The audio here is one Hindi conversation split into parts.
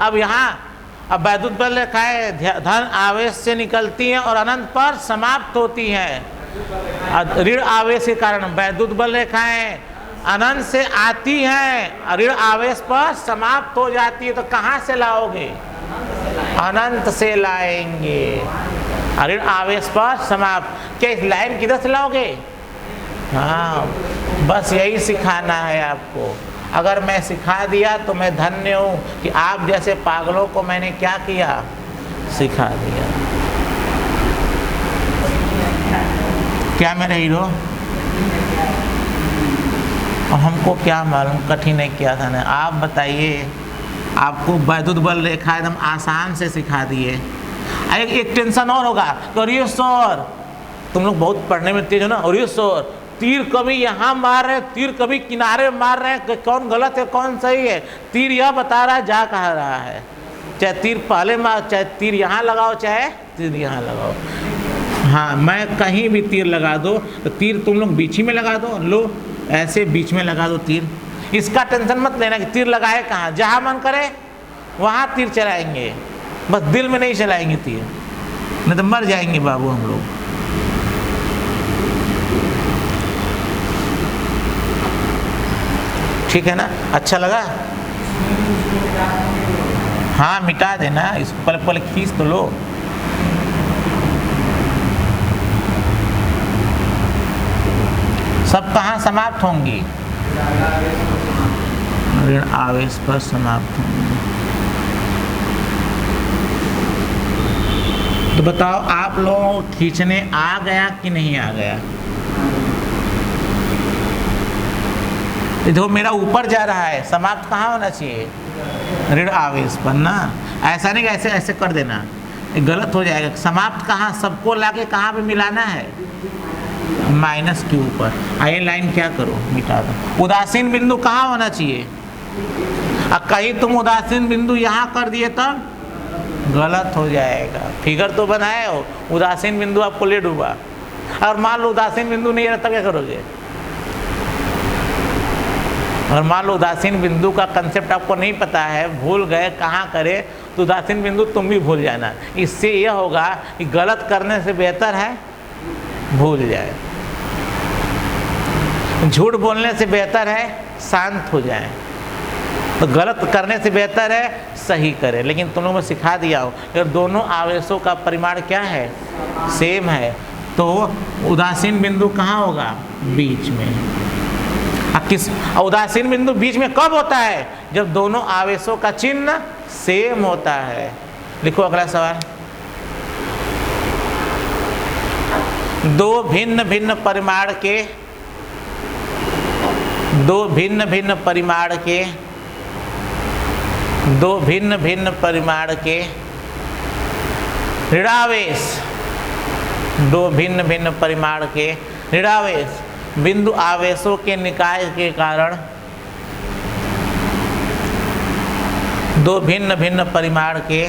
अब यहाँ अब वैद्युत बल रेखाएं धन आवेश से निकलती हैं और अनंत पर समाप्त होती हैं। ऋण आवेश के कारण वैद्युत बल रेखाएं अनंत से आती हैं, ऋण आवेश पर समाप्त हो जाती है। तो कहाँ से लाओगे? अनंत से लाएंगे। ऋण आवेश पर समाप्त। क्या इस लाइन किधर से लाओगे? हाँ, बस यही सिखाना है आपको। अगर मैं सिखा दिया तो मैं धन्य हूँ कि आप जैसे पागलों को मैंने क्या किया, सिखा दिया। क्या मेरे हीरो? और हमको क्या मालूम, कठिन है क्या था ना। आप बताइए, आपको वैद्युत बल रेखा एकदम आसान से सिखा दिए। एक टेंशन और होगा, अरे सर तुम लोग बहुत पढ़ने में तेज हो ना, अरे सर तीर कभी यहाँ मार रहे, तीर कभी किनारे मार रहे हैं, कौन गलत है कौन सही है? तीर यह बता रहा है, जा कह रहा है। चाहे तीर पहले मार, चाहे तीर यहाँ लगाओ, चाहे तीर यहाँ लगाओ। हाँ, मैं कहीं भी तीर लगा दो तो तीर तुम लोग बीच ही में लगा दो। लो ऐसे बीच में लगा दो तीर। इसका टेंशन मत लेना कि तीर लगाए कहाँ, जहाँ मन करे वहाँ तीर चलाएंगे, बस दिल में नहीं चलाएंगे तीर, नहीं तो मर जाएंगे बाबू हम लोग। ठीक है ना? अच्छा लगा? हाँ, मिटा देना इसको, पहले पहले खींच तो लो। सब कहाँ समाप्त होंगी? ऋण आवेश पर समाप्त होंगी। तो बताओ आप लोग खींचने आ गया कि नहीं आ गया? देखो मेरा ऊपर जा रहा है, समाप्त कहाँ होना चाहिए? ऋण आवेश पर ना। ऐसा नहीं कि ऐसे ऐसे कर देना, ये गलत हो जाएगा। समाप्त कहाँ? सबको लाके कहाँ पे मिलाना है? माइनस के ऊपर। आइए लाइन क्या करो, मिटा दो। उदासीन बिंदु कहाँ होना चाहिए? अब कहीं तुम उदासीन बिंदु यहाँ कर दिए तब गलत हो जाएगा। फिगर तो बनाए हो, उदासीन बिंदु आपको ले डूबा, और मान लो उदासीन बिंदु नहीं रहता, क्या करोगे? और मान लो उदासीन बिंदु का कंसेप्ट आपको नहीं पता है, भूल गए कहाँ करे, तो उदासीन बिंदु तुम भी भूल जाना। इससे यह होगा कि गलत करने से बेहतर है भूल जाए, झूठ बोलने से बेहतर है शांत हो जाए। तो गलत करने से बेहतर है सही करे। लेकिन तुम लोगों को सिखा दिया हो अगर दोनों आवेशों का परिमाण क्या है? सेम है, तो उदासीन बिंदु कहाँ होगा? बीच में। उदासीन बिंदु बीच में कब होता है? जब दोनों आवेशों का चिन्ह सेम होता है। लिखो अगला सवाल। दो भिन्न भिन्न परिमाण के दो भिन्न भिन्न परिमाण के ऋणावेश, दो भिन्न भिन्न परिमाण के ऋणावेश बिंदु आवेशों के निकाय के कारण, दो भिन्न भिन्न परिमाण के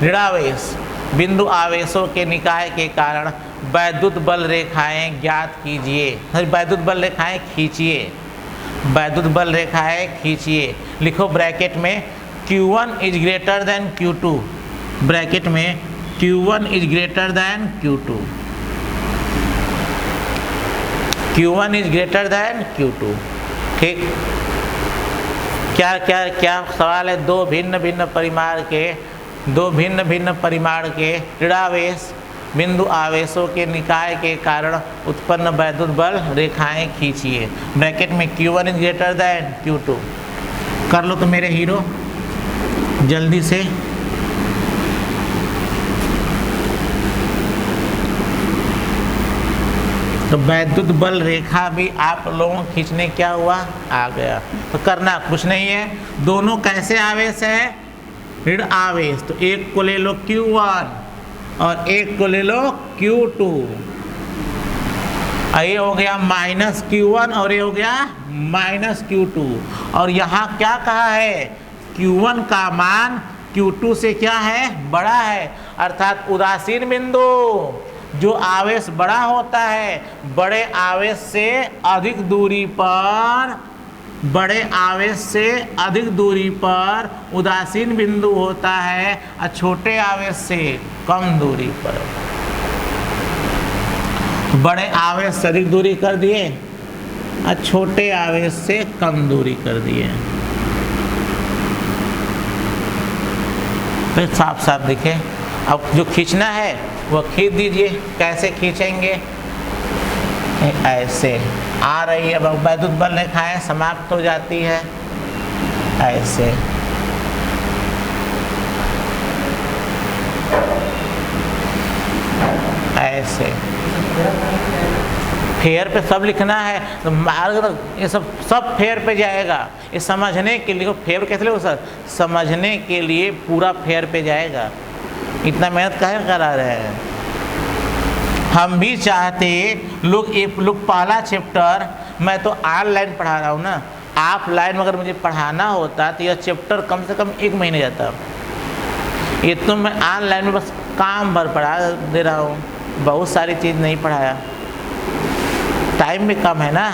ऋणावेश बिंदु आवेशों के निकाय के कारण वैद्युत बल रेखाएं ज्ञात कीजिए। वैद्युत बल रेखाएं खींचिए, वैद्युत बल रेखाएं खींचिए। लिखो ब्रैकेट में Q1 is greater than Q2, bracket में Q1 is greater than Q2, Q1 is greater than Q2। ठीक, क्या क्या क्या सवाल है? दो भिन्न भिन्न परिमाण के ऋणावेश बिंदु आवेशों के निकाय के कारण उत्पन्न वैद्युत बल रेखाएं खींचिए। ब्रैकेट में Q1 is greater than Q2। कर लो तो मेरे हीरो जल्दी से। तो वैद्युत बल रेखा भी आप लोगों को खींचने क्या हुआ? आ गया। तो करना कुछ नहीं है। दोनों कैसे आवेश है? ऋण आवेश। तो एक को ले लो Q1 और एक को ले लो Q2। ये हो गया माइनस Q1 और ये हो गया माइनस Q2। और यहाँ क्या कहा है? Q1 का मान Q2 से क्या है? बड़ा है। अर्थात उदासीन बिंदु जो आवेश बड़ा होता है, बड़े आवेश से अधिक दूरी पर बड़े आवेश से अधिक दूरी पर उदासीन बिंदु होता है और छोटे आवेश से कम दूरी पर। बड़े आवेश से अधिक दूरी कर दिए और छोटे आवेश से कम दूरी कर दिए, फिर साफ साफ दिखे। अब जो खींचना है वह खींच दीजिए। कैसे खींचेंगे? ऐसे आ रही है, अब वैद्युत बल रेखाएं समाप्त हो जाती है ऐसे। ऐसे फेयर पे सब लिखना है तो ये सब फेयर पे जाएगा। ये समझने के लिए फेयर कैसे लोगे सर? समझने के लिए पूरा फेयर पे जाएगा। इतना मेहनत काहे करा रहे हैं? हम भी चाहते लोग पहला चैप्टर मैं तो ऑनलाइन पढ़ा रहा हूँ ना, ऑफलाइन अगर मुझे पढ़ाना होता तो यह चैप्टर कम से कम 1 महीने जाता। ये तो मैं ऑनलाइन में बस काम भर पढ़ा दे रहा हूँ, बहुत सारी चीज़ नहीं पढ़ाया, टाइम भी कम है ना।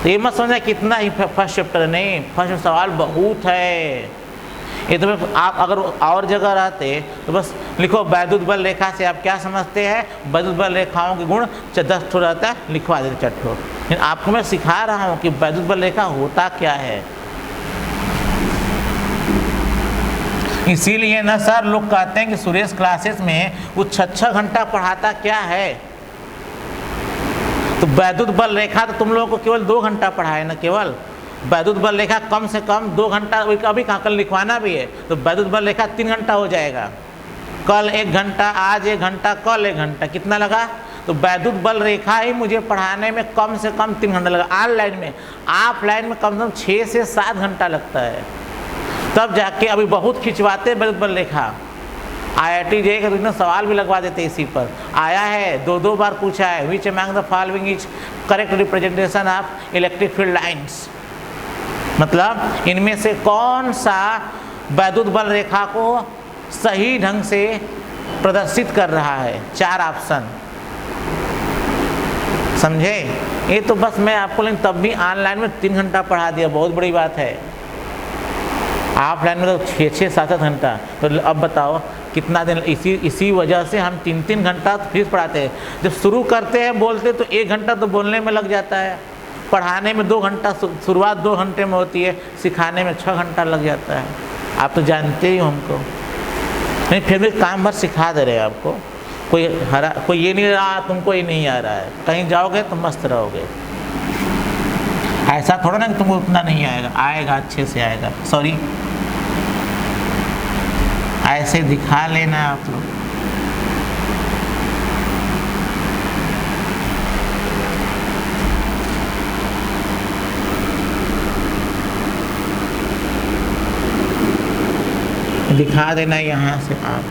तो ये मत समझना कितना ही फर्स्ट चैप्टर, नहीं, फर्स्ट सवाल बहुत है। ये तो आप अगर और जगह रहते तो बस लिखो वैद्युत बल रेखा से आप क्या समझते हैं, वैद्युत बल रेखाओं के गुण 10 ठो रहता है, लिखवा देते 4 ठो। लेकिन आपको मैं सिखा रहा हूँ कि वैद्युत बल रेखा होता क्या है। इसीलिए ना सर लोग कहते हैं कि सुरेश क्लासेस में वो 6 घंटा पढ़ाता क्या है। तो वैद्युत बल रेखा तो तुम लोगों को केवल 2 घंटा पढ़ाए ना, केवल वैद्युत बल रेखा कम से कम 2 घंटा, अभी कल लिखवाना भी है तो वैद्युत बल रेखा 3 घंटा हो जाएगा। कल 1 घंटा, आज 1 घंटा, कल 1 घंटा, कितना लगा? तो वैद्युत बल रेखा ही मुझे पढ़ाने में कम से कम 3 घंटा लगा। ऑनलाइन में, ऑफलाइन में कम से कम 6 से 7 घंटा लगता है, तब जाके अभी बहुत खिंचवाते वैद्युत बल रेखा। IIT JEE का तो इतना सवाल भी लगवा देते इसी पर, आया है 2 बार पूछा है। Which among the following is correct representation of electric field lines, मतलब इनमें से कौन सा वैद्युत बल रेखा को सही ढंग से प्रदर्शित कर रहा है। 4 ऑप्शन, समझे? ये तो बस मैं आपको, लेकिन तब भी ऑनलाइन में 3 घंटा पढ़ा दिया, बहुत बड़ी बात है। ऑफलाइन में तो 6-6, 7-7 घंटा। तो अब बताओ कितना दिन। इसी वजह से हम 3-3 घंटा फीस पढ़ाते हैं। जब शुरू करते हैं बोलते तो 1 घंटा तो बोलने में लग जाता है, पढ़ाने में 2 घंटा, शुरुआत 2 घंटे में होती है, सिखाने में 6 घंटा लग जाता है। आप तो जानते ही हो हमको, नहीं फिर भी काम भर सिखा दे रहे हैं आपको। कोई ये नहीं रहा तुमको ये नहीं आ रहा है, कहीं जाओगे तो मस्त रहोगे। ऐसा थोड़ा ना कि तुमको उतना नहीं आएगा, आएगा, अच्छे से आएगा। सॉरी, ऐसे दिखा लेना आप लोग। दिखा देना यहाँ से आप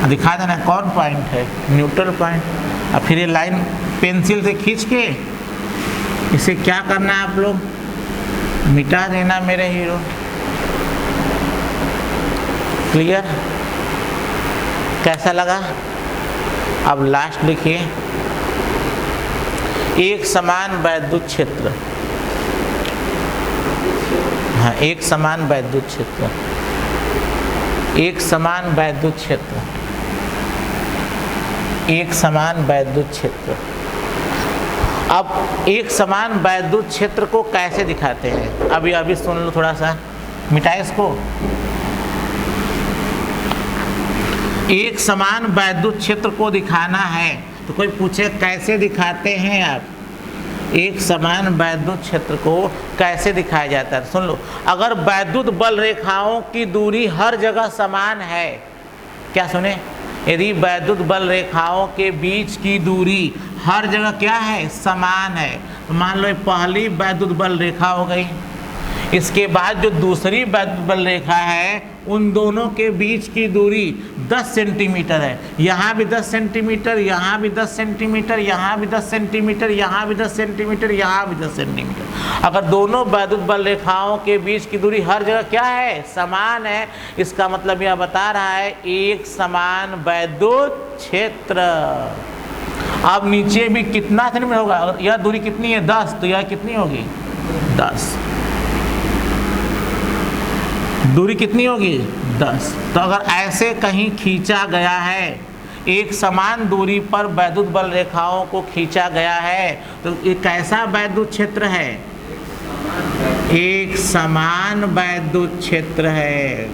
दिखा देना कौन पॉइंट है, न्यूट्रल पॉइंट। और फिर ये लाइन पेंसिल से खींच के इसे क्या करना है आप लोग, मिटा देना मेरे हीरो। क्लियर? कैसा लगा? अब लास्ट लिखिए, एक समान वैद्युत क्षेत्र। हाँ, एक समान वैद्युत क्षेत्र, एक समान वैद्युत क्षेत्र, एक समान वैद्युत क्षेत्र। अब एक समान वैद्युत क्षेत्र को कैसे दिखाते हैं, अभी सुन लो थोड़ा सा, मिटाए इसको। एक समान वैद्युत क्षेत्र को दिखाना है तो कोई पूछे कैसे दिखाते हैं आप। एक समान वैद्युत क्षेत्र को कैसे दिखाया जाता है, सुन लो। अगर वैद्युत बल रेखाओं की दूरी हर जगह समान है, क्या सुने, यदि वैद्युत बल रेखाओं के बीच की दूरी हर जगह क्या है, समान है, तो मान लो ये पहली वैद्युत बल रेखा हो गई। इसके बाद जो दूसरी वैद्युत बल रेखा है उन दोनों के बीच की दूरी 10 सेंटीमीटर है। यहाँ भी 10 सेंटीमीटर, यहाँ भी 10 सेंटीमीटर, यहाँ भी 10 सेंटीमीटर, यहाँ भी 10 सेंटीमीटर, यहाँ भी 10 सेंटीमीटर। अगर दोनों वैद्युत बल रेखाओं के बीच की दूरी हर जगह क्या है, समान है, इसका मतलब यह बता रहा है एक समान वैद्युत क्षेत्र। अब नीचे भी कितना सेंटीमीटर होगा, अगर यह दूरी कितनी है 10, तो यह कितनी होगी 10, दूरी कितनी होगी 10। तो अगर ऐसे कहीं खींचा गया है, एक समान दूरी पर वैद्युत बल रेखाओं को खींचा गया है, तो ये कैसा वैद्युत क्षेत्र है, एक समान वैद्युत क्षेत्र है।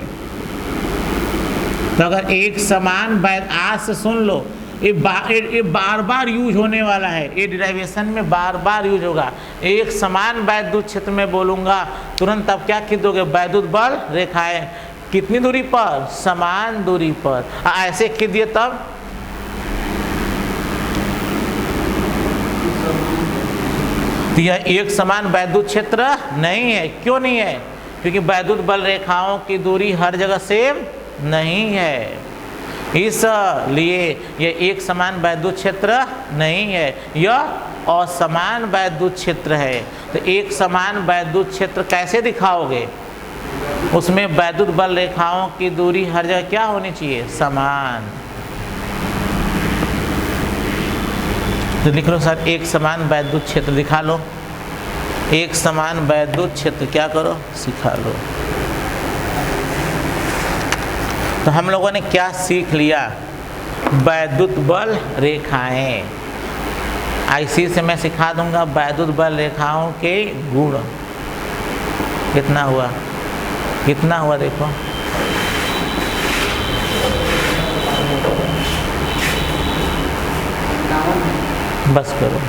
तो अगर एक समान आज से सुन लो, ये बार बार यूज होने वाला है, ये डिराइवेशन में बार बार यूज होगा। एक समान वैद्युत क्षेत्र में बोलूंगा, तुरंत आप क्या खींच दोगे, वैद्युत बल रेखाएं कितनी दूरी पर, समान दूरी पर। ऐसे खींच दिए तब तो यह एक समान वैद्युत क्षेत्र नहीं है। क्यों नहीं है, क्योंकि वैद्युत बल रेखाओं की दूरी हर जगह सेम नहीं है, इसलिए यह एक समान वैद्युत क्षेत्र नहीं है, यह असमान वैद्युत क्षेत्र है। तो एक समान वैद्युत क्षेत्र कैसे दिखाओगे, उसमें वैद्युत बल रेखाओं की दूरी हर जगह क्या होनी चाहिए, समान। तो लिख लो सर, एक समान वैद्युत क्षेत्र दिखा लो, एक समान वैद्युत क्षेत्र क्या करो, सिखा लो। तो हम लोगों ने क्या सीख लिया, वैद्युत बल रेखाएं। ऐसी से मैं सिखा दूंगा वैद्युत बल रेखाओं के गुण। कितना हुआ, कितना हुआ देखो, बस करो।